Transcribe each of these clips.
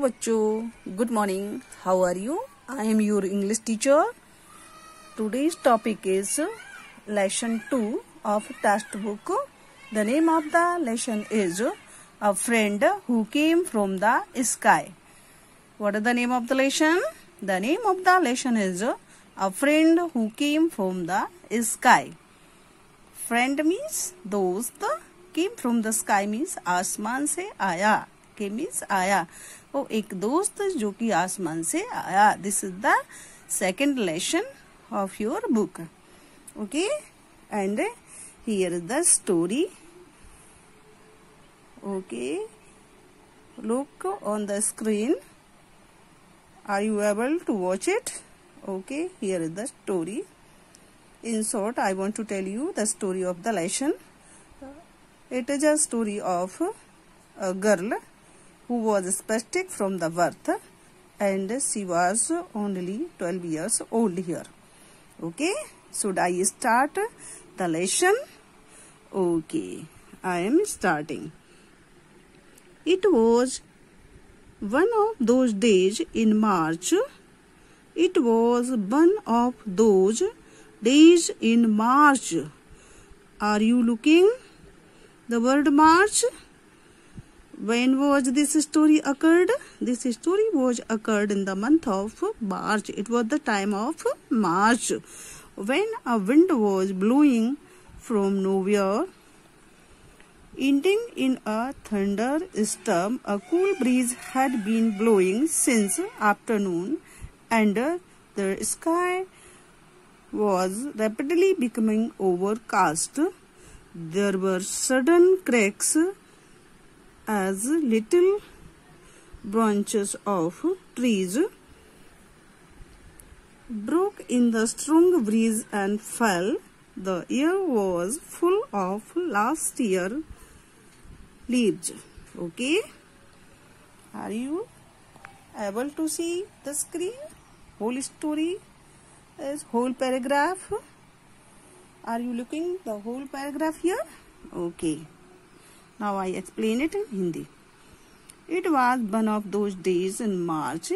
बच्चों, good morning. How are you? I am your English teacher. Today's topic is lesson 2 of textbook. The name of the lesson is A Friend Who Came from the Sky. What is the name of the lesson? The name of the lesson is A Friend Who Came from the Sky. Friend means दोस्त, came from the sky means आसमान से आया. Came means आया. वो एक दोस्त जो कि आसमान से आया. This is the second lesson of your book. Okay, and here is the story. Okay, look on the screen. Are you able to watch it? Okay, here is the story. In short, I want to tell you the story of the lesson. It is a story of a girl who was spastic from the birth, and she was only 12 years old here. Okay, should I start the lesson? Okay, I am starting. It was one of those days in March. It was one of those days in March. Are you looking? The word March. When was this story occurred? This story was occurred in the month of March. It was the time of March, when a wind was blowing from nowhere, ending in a thunderstorm. A cool breeze had been blowing since afternoon, and the sky was rapidly becoming overcast. There were sudden cracks as little branches of trees broke in the strong breeze and fell. The air was full of last year leaves. Okay, are you able to see the screen? Whole story is whole paragraph. Are you looking the whole paragraph here? Okay, now I explain it in Hindi. It was one of those days in March.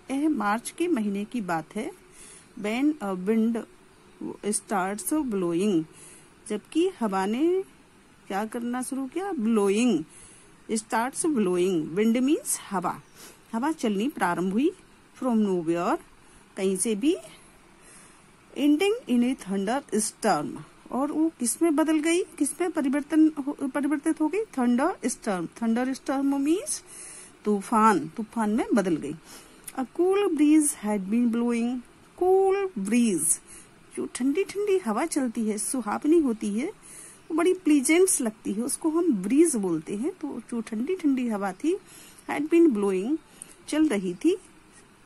यह मार्च के महीने की बात है. When a wind starts blowing, जबकि हवा ने क्या करना शुरू किया? Blowing. Starts blowing. Wind means हवा. हवा चलनी प्रारंभ हुई. From nowhere, कहीं से भी. Ending in a thunderstorm. और वो किसमें बदल गई? किसमें परिवर्तित हो गई? थंडर स्टॉर्म मीन्स तूफान. तूफान में बदल गई. A cool breeze had been blowing. Cool breeze, जो ठंडी ठंडी हवा चलती है, सुहावनी होती है, वो बड़ी प्लीजेंट्स लगती है, उसको हम ब्रीज बोलते हैं. तो जो ठंडी ठंडी हवा थी, हैड बीन ब्लोइंग, चल रही थी,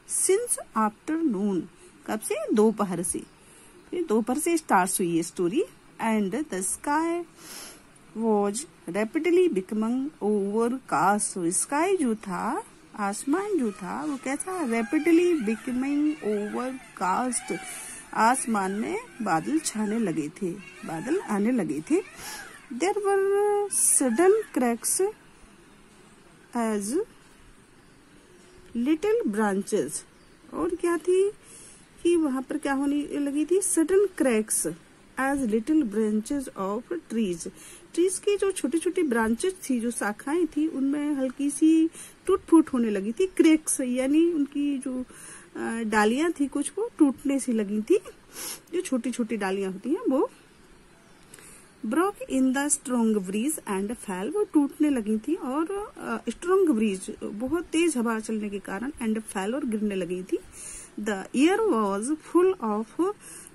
सिंस आफ्टरनून, कब से? दोपहर से. दोपहर से स्टार्ट हुई है story. And the sky was rapidly becoming overcast. Sky जो था, आसमान जो था, वो कैसा? Rapidly becoming overcast. आसमान में बादल छाने लगे थे, बादल आने लगे थे. There were sudden cracks as little branches. और क्या थी कि वहां पर क्या होने लगी थी? Sudden cracks as little branches of trees. Trees की जो छोटी छोटी ब्रांचेस थी, जो शाखाएं थी, उनमें हल्की सी टूट फूट होने लगी थी. क्रैक्स यानी उनकी जो डालियां थी, कुछ वो टूटने से लगी थी. जो छोटी छोटी डालियां होती हैं वो broke in the strong breeze and fell. वो टूटने लगी थी और स्ट्रॉन्ग ब्रीज, बहुत तेज हवा चलने के कारण, एंड फैल, और गिरने लगी थी. The air was full of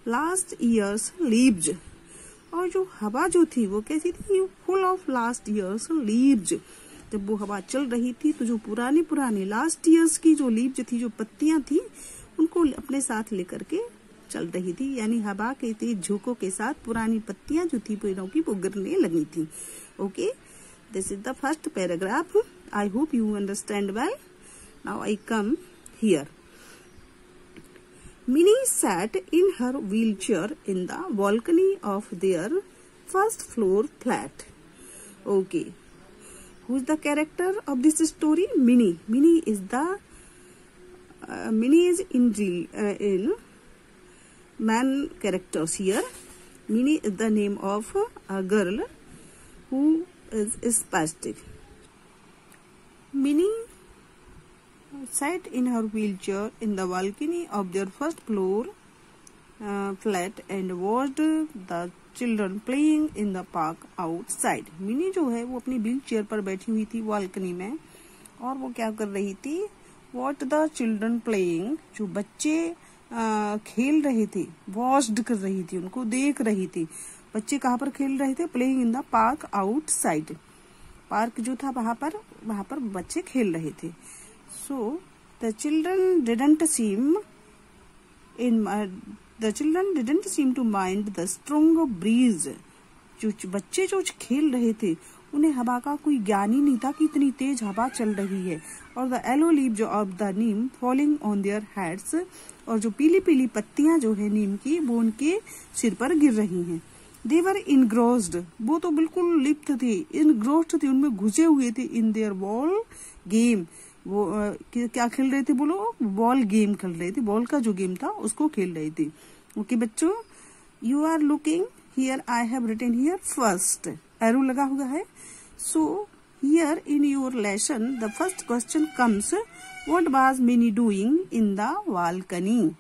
last year's leaves. और जो हवा जो थी वो कैसी थी? Full of last year's leaves. जब वो हवा चल रही थी तो जो पुरानी लास्ट ईयर्स की जो लीव्स थी, जो पत्तियां थी, उनको अपने साथ लेकर के चल रही थी. यानी हवा के तेज झोंकों के साथ पुरानी पत्तियां जो थी पेड़ों की, वो गिरने लगी थी. Okay, this is the first paragraph. I hope you understand well. Now I come here. Minnie sat in her wheelchair in the balcony of their first floor flat. Okay, Who is the character of this story? Minnie. Minnie is in man characters here. Minnie is the name of a girl who is spastic. Minnie sat in her wheelchair in the balcony of their first floor flat and watched the children playing in the park outside. Mini जो है वो अपनी wheel chair पर बैठी हुई थी balcony में और वो क्या कर रही थी? What the children playing, जो बच्चे खेल रहे थे, watched कर रही थी, उनको देख रही थी. बच्चे कहाँ पर खेल रहे थे? Playing in the park outside. Park जो था वहाँ पर बच्चे खेल रहे थे. So the children didn't seem to mind the strong breeze. जो बच्चे जो खेल रहे थे उन्हें हवा का कोई ज्ञान ही नहीं था कि इतनी तेज हवा चल रही है. और the yellow leaves of the Neem falling on their heads, और जो पीली पीली पत्तियां जो है नीम की वो उनके सिर पर गिर रही हैं. दे वर इनग्रोस्ड, वो तो बिल्कुल लिप्त थे, इनग्रोस्ड थे, उनमें घुसे हुए थे. इन देयर बॉल गेम, वो क्या खेल रहे थे? बोलो, बॉल गेम खेल रहे थे. बॉल का जो गेम था उसको खेल रहे थे. ओके बच्चों, you are looking here, I have written here first, arrow लगा हुआ है. So here in your lesson the first question comes, what was Minnie doing in the balcony?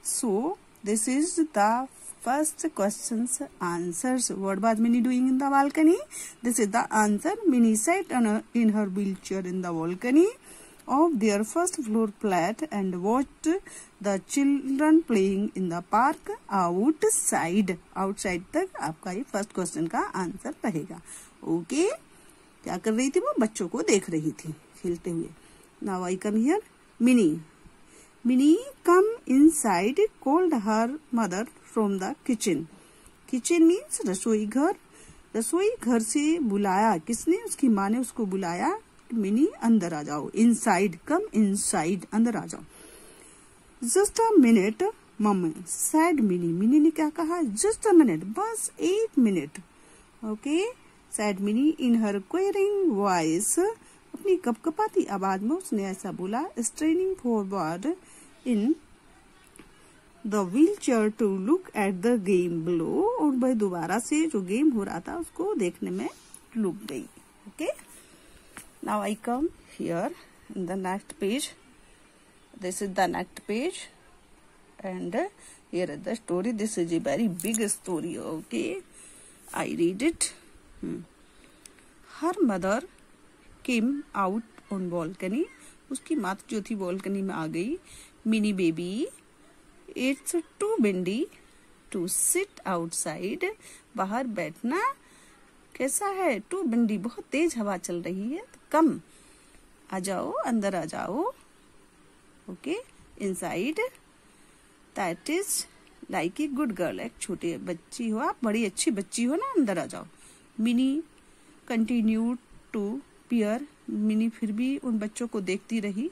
So this is the first question's answers. What was Minnie doing in the balcony? This is the answer. Minnie sat in her wheelchair in the balcony of their first floor flat and watched the children playing in the park outside. Outside तक आपका ये first question का answer रहेगा. Okay, क्या कर रही थी? वो बच्चों को देख रही थी खेलते हुए. Now I come here. Minnie come inside, called her mother from the kitchen. Kitchen means रसोई घर. रसोई घर से बुलाया किसने? उसकी माँ ने उसको बुलाया. मिनी अंदर आ जाओ. Inside, come inside, अंदर आ जाओ. Just a minute, mom said Minnie. Mini ने क्या कहा? Just a minute, बस 1 minute. Okay, said Minnie in her quavering voice. अपनी कपकपाती आवाज में उसने ऐसा बोला. Straining forward in the wheelchair to look at the game below. और वह दोबारा से जो गेम हो रहा था उसको देखने में लुक गई. Okay, now I come here in the next page. This is the next page and here is the story. This is a very big story. Okay, I read it. Her mother came out on balcony. उसकी माँ जो थी balcony में आ गई. Minnie baby, it's too windy to sit outside. बाहर बैठना कैसा है? Too windy, बहुत तेज हवा चल रही है. कम आ जाओ, अंदर आ जाओ. Okay, inside. That is like a good girl. एक छोटी बच्ची हो आप, बड़ी अच्छी बच्ची हो ना, अंदर आ जाओ. Minnie continued to peer. Minnie फिर भी उन बच्चों को देखती रही.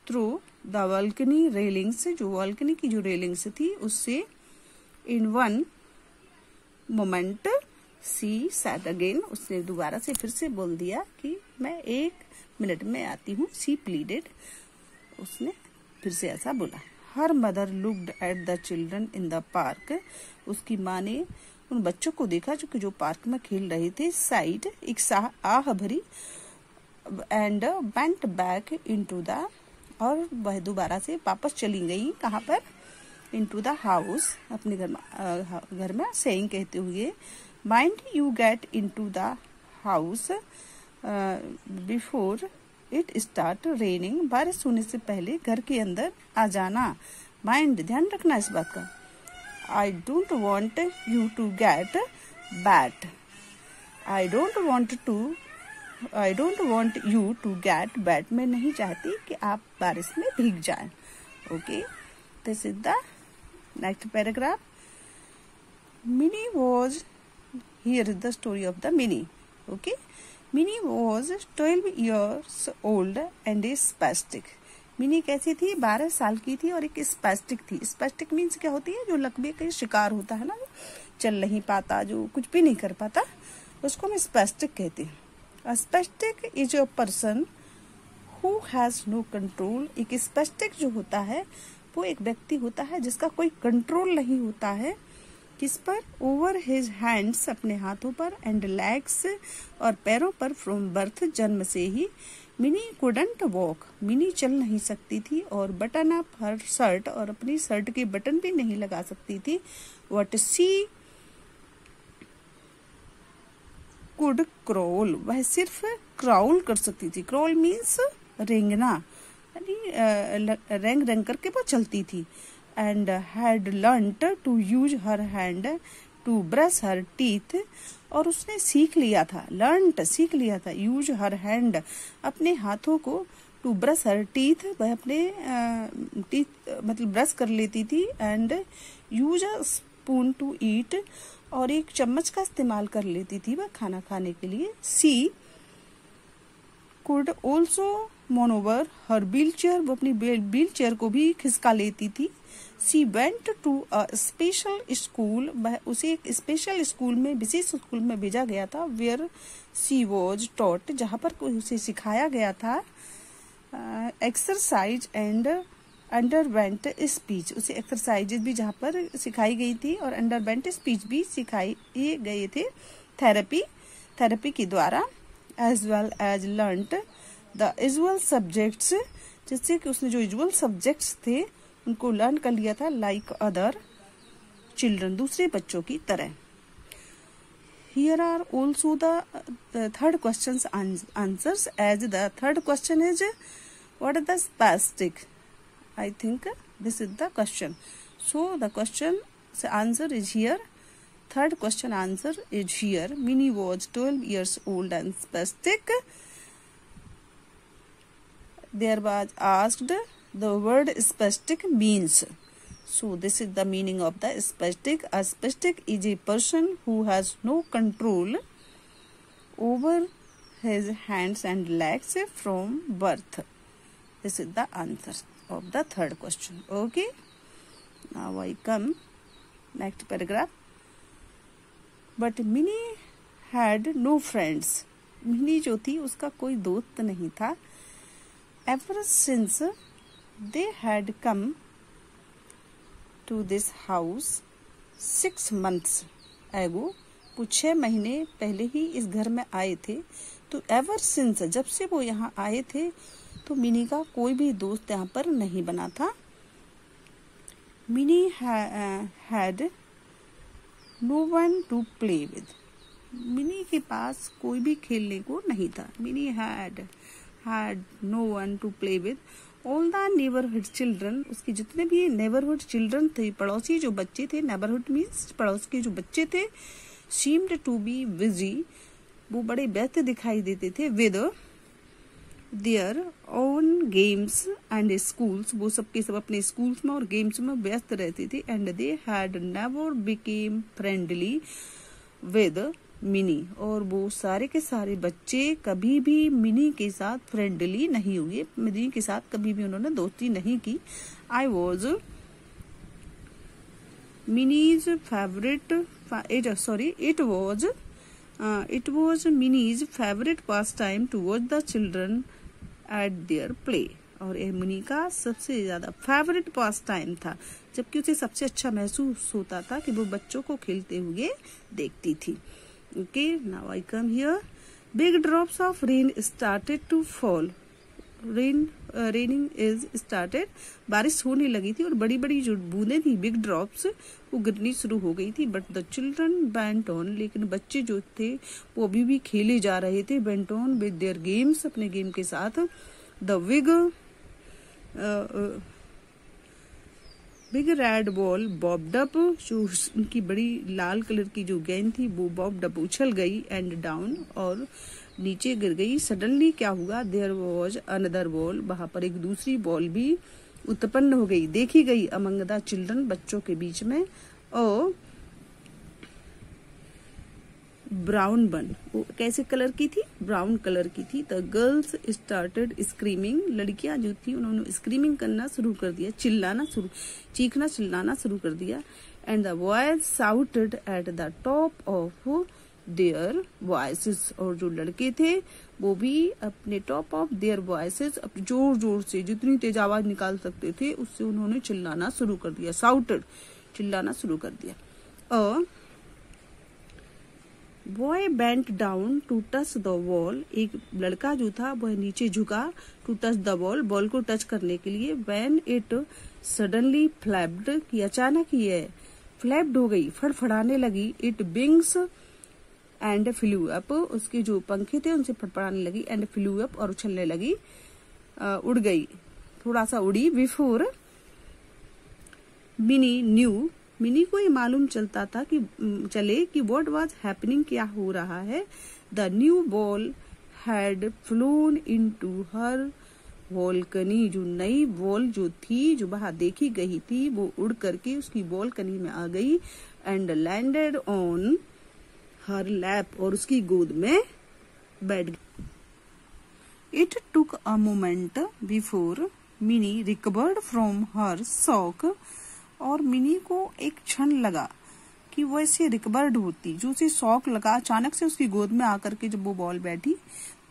थ्रू द बालकनी रेलिंग्स, जो बालकनी की जो रेलिंग्स थी उससे. In one moment she sat again, उसने दोबारा से फिर से बोल दिया कि मैं 1 मिनट में आती हूँ. सी प्लीडेड, उसने फिर से ऐसा बोला. Her mother looked at the children in the park. उसकी माँ ने उन बच्चों को देखा जो पार्क में खेल रहे थे. साइड, एक आह भरी. And went back into the, और वह दोबारा से वापस चली गई. कहाँ पर? इनटू द हाउस, अपने घर में. सेइंग, कहते हुए, mind you get into the house before it start raining. बारिश होने से पहले घर के अंदर आ जाना. माइंड, ध्यान रखना इस बात का. I don't want you to get wet. I don't want you to get wet. मैं नहीं चाहती कि आप बारिश में भीग जाएं. Okay, this is the next paragraph. Minnie was, here is the story of the Minnie. Okay, Minnie was 12 years old and is spastic. Mini कैसी थी? 12 साल की थी और एक स्पैस्टिक थी. स्पैस्टिक मीन्स क्या होती है? जो लकवे का शिकार होता है ना, चल नहीं पाता, जो कुछ भी नहीं कर पाता. उसको हम स्पेस्टिक कहते हैं। Spastic is a person who has no control. एक स्पेस्टिक जो होता है वो एक व्यक्ति होता है जिसका कोई कंट्रोल नहीं होता है, किस पर? ओवर हिज हैंड्स, अपने हाथों पर, एंड लेग्स, और पैरों पर, फ्रॉम बर्थ, जन्म से ही। मिनी कुडंट वॉक, मिनी चल नहीं सकती थी, और बटन अप हर शर्ट, और अपनी शर्ट के बटन भी नहीं लगा सकती थी। व्हाट शी कुड क्रॉल, वह सिर्फ क्रॉल कर सकती थी। क्रॉल मीन्स रेंगना, यानी रेंग रेंग करके वो चलती थी। And had learned to use her hand to brush her teeth, और उसने सीख लिया था, लर्नड सीख लिया था, यूज हर हैंड अपने हाथों को, टू ब्रश हर टीथ वह अपने टीथ मतलब ब्रश कर लेती थी, and use a spoon to eat, और एक चम्मच का इस्तेमाल कर लेती थी वह खाना खाने के लिए। She could also manoeuvre her wheelchair, वो अपनी व्हील चेयर को भी खिसका लेती थी। She went to a special school, उसे एक स्पेशल स्कूल में, विशेष स्कूल में भेजा गया था। वेयर सी वॉज टॉट, जहाँ पर उसे सिखाया गया था। एक्सरसाइज एंड अंडरवेंट स्पीच, उसे एक्सरसाइजेज भी जहाँ पर सिखाई गई थी, और अंडरवेंट स्पीच भी सिखाई गए थे थेरेपी के द्वारा। As well as learned the usual subjects, जिससे कि उसने जो यूजुअल सब्जेक्ट्स थे उनको लर्न कर लिया था, लाइक अदर चिल्ड्रन, दूसरे बच्चों की तरह। Here are also the third question answers, as the third question is what is the spastic. I think this is the question. So the question answer is here. Third question answer is here. Minnie was 12 years old and spastic. There was asked the word spastic means. So this is the meaning of the spastic. A spastic is a person who has no control over his hands and legs from birth. This is the answer of the third question. Okay, now I come next paragraph. But Minnie had no friends. Mini जो थी उसका कोई दोस्त नहीं था। Ever since they had come to this house 6 months ago, वो 6 महीने पहले ही इस घर में आए थे। तो ever since, जब से वो यहाँ आए थे, तो मिनी का कोई भी दोस्त यहाँ पर नहीं बना था। Minnie had no one to play with, Minnie के पास कोई भी खेलने को नहीं था। Minnie had no one to play with all the neighbourhood children, उसके जितने भी नेबरहुड चिल्ड्रन थे, पड़ोसी जो बच्चे थे, नेबरहुड मीन्स पड़ोस के जो बच्चे थे, सीम्ड टू बी बिजी, वो बड़े व्यस्त दिखाई देते थे, with their own games and schools, वो सब के सब अपने स्कूल्स में और गेम्स में व्यस्त रहते थे। And they had never became friendly with mini, और वो सारे के सारे बच्चे कभी भी मिनी के साथ फ्रेंडली नहीं हुए, मिनी के साथ कभी भी उन्होंने दोस्ती नहीं की। I was minis favourite, it was Minnie's favorite pastime to watch the children at their play, और ये मिनी का सबसे ज्यादा फेवरेट पास टाइम था, जबकि उसे सबसे अच्छा महसूस होता था कि वो बच्चों को खेलते हुए देखती थी। Okay, now I come here. Big drops of rain started to fall, raining is started, बारिश होने लगी थी और बड़ी बड़ी जो बूंदें थी, बिग ड्रॉप्स, वो गिरनी शुरू हो गई थी। But the children went on, लेकिन बच्चे जो थे वो अभी भी खेले जा रहे थे। Went on with their games, अपने गेम के साथ। The big red ball barbed up, जो उनकी बड़ी लाल कलर की जो गेंद थी वो बॉब्ड अप, उछल गई, एंड डाउन, और नीचे गिर गई। सडनली क्या हुआ, देयर वॉज अनदर बॉल, वहां पर एक दूसरी बॉल भी उत्पन्न हो गई, देखी गई, अमंग द चिल्ड्रन, बच्चों के बीच में। और ब्राउन वन, वो कैसे कलर की थी, ब्राउन कलर की थी। द गर्ल्स स्टार्टेड स्क्रीमिंग, लड़कियां जो थी उन्होंने स्क्रीमिंग करना शुरू कर दिया, चिल्लाना शुरू कर दिया। And the boys shouted at the top of their voices, और जो लड़के थे वो भी अपने टॉप ऑफ देयर वॉइसेस, जोर जोर से जितनी तेज आवाज निकाल सकते थे उससे उन्होंने चिल्लाना शुरू कर दिया, साउटेड, चिल्लाना शुरू कर दिया। A boy bent down to touch the wall, एक लड़का जो था वह नीचे झुका, to touch the wall, ball को टच करने के लिए। व्हेन इट सडनली फ्लैप्ड, कि अचानक ये फ्लैप्ड हो गई, फड़फड़ाने लगी। It wings and flu up, उसके जो पंखे थे उनसे फड़फड़ाने लगी। एंड फ्लू अप, और उछलने लगी, उड़ गई, थोड़ा सा उड़ी। बिफोर मिनी न्यू, मिनी को ये मालूम चलता था कि व्हाट वाज हैपनिंग, क्या हो रहा है। The new ball had flown into her balcony, जो नई बॉल जो थी, जो बाहर देखी गई थी, वो उड़ करके उसकी बॉल्कनी में आ गई। And landed on her lap, और उसकी गोद में बैठ गई। It took a moment before mini recovered from her shock, और मिनी को एक क्षण लगा कि वो ऐसे रिकवर्ड होती, जो उसे शॉक लगा अचानक से उसकी गोद में आकर के जब वो बॉल बैठी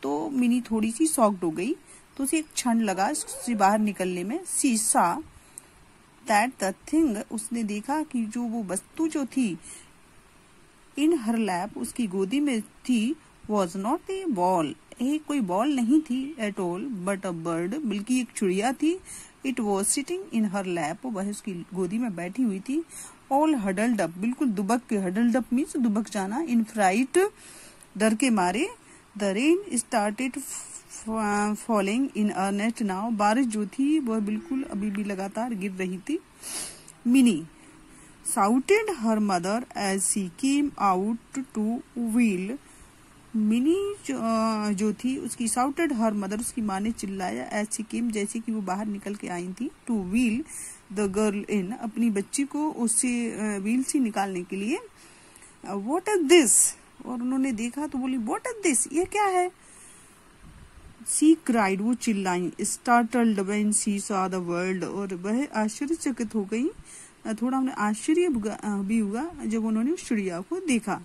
तो मिनी थोड़ी सी शॉक्ड हो गई, तो उसे एक क्षण लगा उससे बाहर निकलने में। She saw that the thing, उसने देखा कि जो वो वस्तु जो थी इन हर लैप, उसकी गोदी में थी, वॉज नॉट ए बॉल, कोई बॉल नहीं थी at all, but a bird, बल्कि एक चिड़िया थी। It was sitting in her lap, वह उसकी गोदी में बैठी हुई थी। ऑल हडल्ड अप, बिल्कुल दुबक के, हडल्ड अप मीन्स दुबक जाना। इन फ्राइट, डर के मारे। The rain started falling in earnest now, बारिश जो थी वह बिल्कुल अभी भी लगातार गिर रही थी। Mini shouted her mother as she came out to wheel, mini जो थी उसकी shouted her mother, उसकी माँ ने चिल्लाया, as she came, जैसे कि वो बाहर निकल के आई थी, to wheel the girl in, अपनी बच्ची को उससे व्हील से निकालने के लिए। what is this, और उन्होंने देखा तो बोली what is this, ये क्या है। she cried, वो चिल्लाई। startled when she saw the world, और वह आश्चर्यचकित हो गई, थोड़ा उन्हें आश्चर्य भी हुआ जब उन्होंने उस चिड़िया को देखा।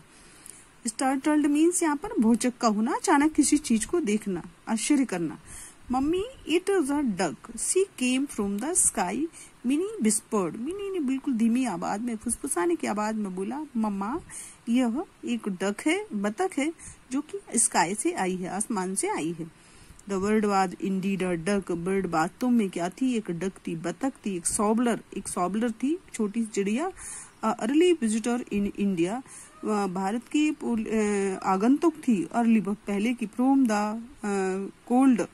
स्टार्टल्ड मीन्स यहाँ पर भौचक्का होना, अचानक किसी चीज को देखना, आश्चर्य करना। Mummy it is a duck, she came from the sky, Minnie whispered, Minnie ने बिल्कुल धीमी आवाज में, फुसफुसाने की आवाज में बोला, मम्मा यह एक डक है, बतख है, जो कि स्काई से आई है, आसमान से आई है। The word was indeed a duck, bird वास्तव में क्या थी, एक डक थी, बतख थी। एक सॉबलर थी, छोटी चिड़िया। Early visitor in India, Bharat की आगंतुक थी। अर्ली, पहले की। फ्रॉम द कोल्ड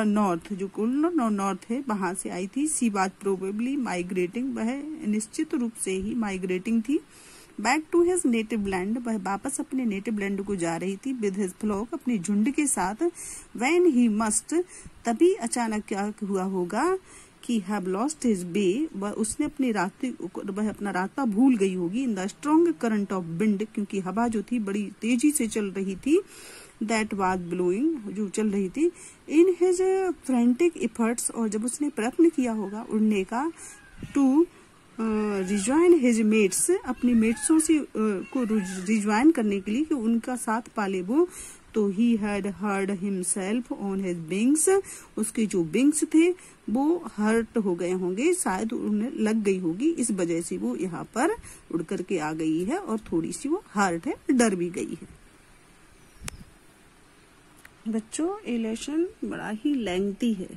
नॉर्थ, जो कोल्ड नॉर्थ है वहां से आई थी। सी वाज प्रोबेबली माइग्रेटिंग, वह निश्चित रूप से ही माइग्रेटिंग थी। Back to his native land, वह वापस अपने नेटिव लैंड को जा रही थी। विद हिज फ्लॉक, अपने झुंड के साथ। व्हेन ही मस्ट, तभी अचानक क्या हुआ होगा कि हैव लॉस्ट हिज वे, उसने अपने रास्ते, वह अपना रास्ता भूल गई होगी। इन the strong current of wind, क्योंकि हवा जो थी बड़ी तेजी से चल रही थी। दैट वाज ब्लोइंग, जो चल रही थी। इन हिज फ्रेंटिक एफर्ट्स, और जब उसने प्रयत्न किया होगा उड़ने का, टू रिज्वाइन हिज मेट्स, अपने मेट्सों से को रिज्वाइन करने के लिए, कि उनका साथ पाले वो, तो he had heard himself on his wings, उसके जो विंग्स थे वो हर्ट हो गए होंगे, शायद उन्हें लग गई होगी, इस वजह से वो यहाँ पर उड़ करके आ गई है, और थोड़ी सी वो हर्ट है, डर भी गई है। बच्चों ये लेसन बड़ा ही लेंथी है,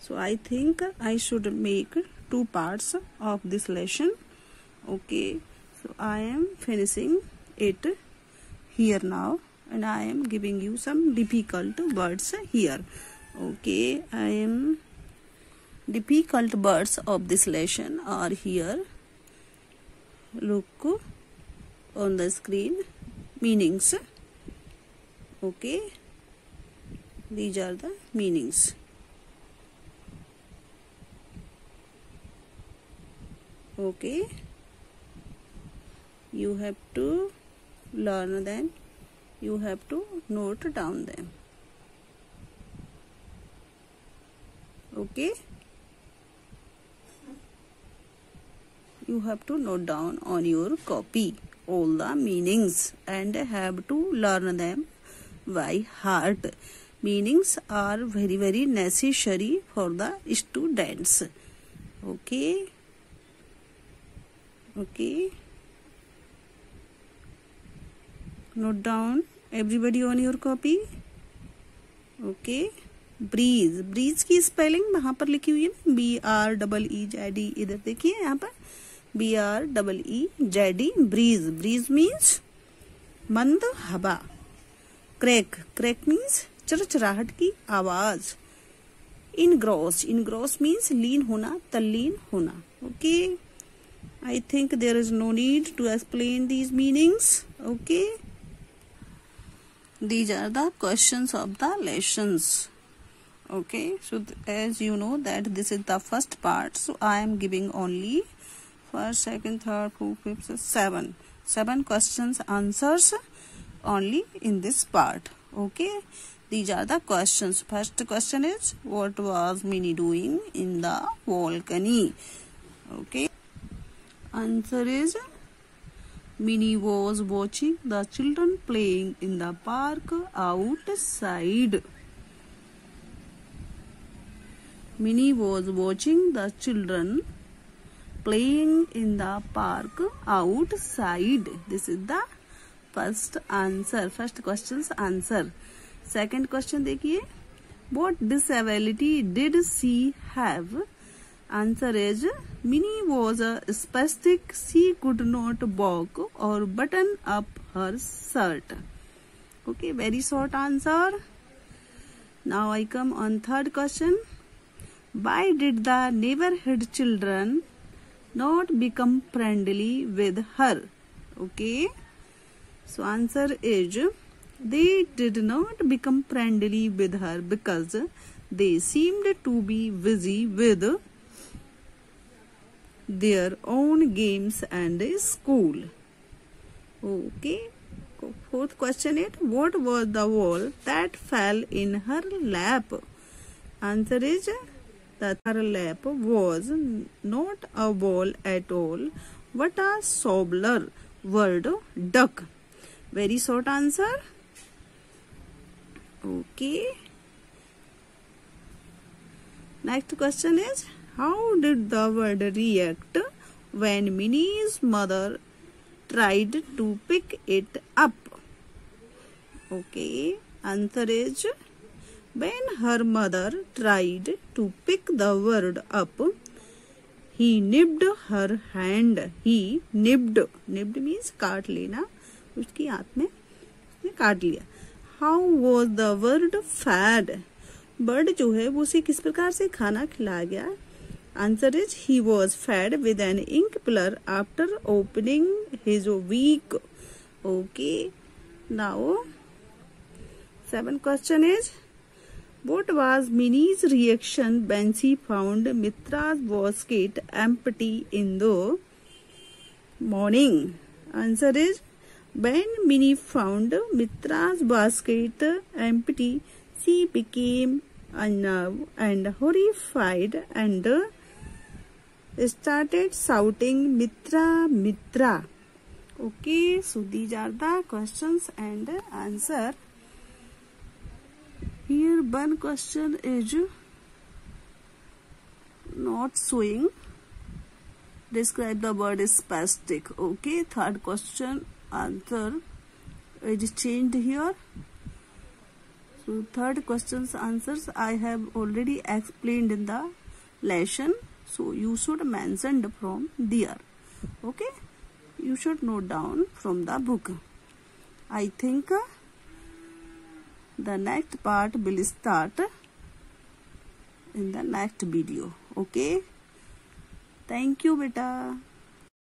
so I think I should make 2 parts of this lesson. Okay, so I am finishing it here now, and I am giving you some difficult words here. Okay, I am difficult words of this lesson are here. Look on the screen, meanings. Okay, these are the meanings. Okay, you have to learn them, you have to note down them. Okay, you have to note down on your copy. all the meanings and have to learn them by heart. Meanings are very, very necessary for the students. Okay. Note down everybody on your copy. Okay. Breeze की spelling वहां पर लिखी हुई है ना, BREEZ, इधर देखिए यहाँ पर BREEZ, ब्रीज मीन्स मंद हवा। क्रैक मीन्स चरचराहट की आवाज। इनग्रॉस मीन्स लीन होना, तल्लीन होना। Okay, I think there is no need to explain these meanings. Okay, these are the questions of the lessons. Okay, so as you know that this is the first part, so I am giving only first, second, third, fourth, fifth, seven questions answers only in this part. Okay, these are the questions. First question is, what was Minnie doing in the balcony? Okay, answer is, Minnie was watching the children playing in the park outside. Minnie was watching the children playing in the park outside. This is the first answer, first question's answer. Second question देखिए, what disability did she have? Answer is, Minnie was a spastic. She could not walk or button up her shirt. Okay, very short answer. Now I come on third question. Why did the neighborhood children not become friendly with her? Okay, so answer is, they did not become friendly with her because they seemed to be busy with their own games and school. Okay, fourth question is, what was the ball that fell in her lap? Answer is, that her lap was not a ball at all, but a sobbler word duck. Very short answer. Okay, next question is, how did the bird react when Minnie's mother tried to pick it up? Okay, answer is, when her mother tried to pick the bird up, he nipped her hand. He nipped means काट लेना, उसकी हाथ में उसने काट लिया। How was the bird fed? Bird जो है वो उसे किस प्रकार से खाना खिलाया गया? Answer is, he was fed with an ink puller after opening his beak. Okay, now seventh question is, what was Minnie's reaction when she found Mitra's basket empty in the morning? Answer is, when Minnie found Mitra's basket empty, she became unnerved and horrified and started shouting, Mitra, Mitra. Okay, so these are the questions and answer. Here one question is not showing. Describe the word spastic. Okay, third question answer is changed here. So third question's answers I have already explained in the lesson. So you should mention from there. Okay, you should note down from the book. I think the next part will start in the next video. Okay, thank you beta.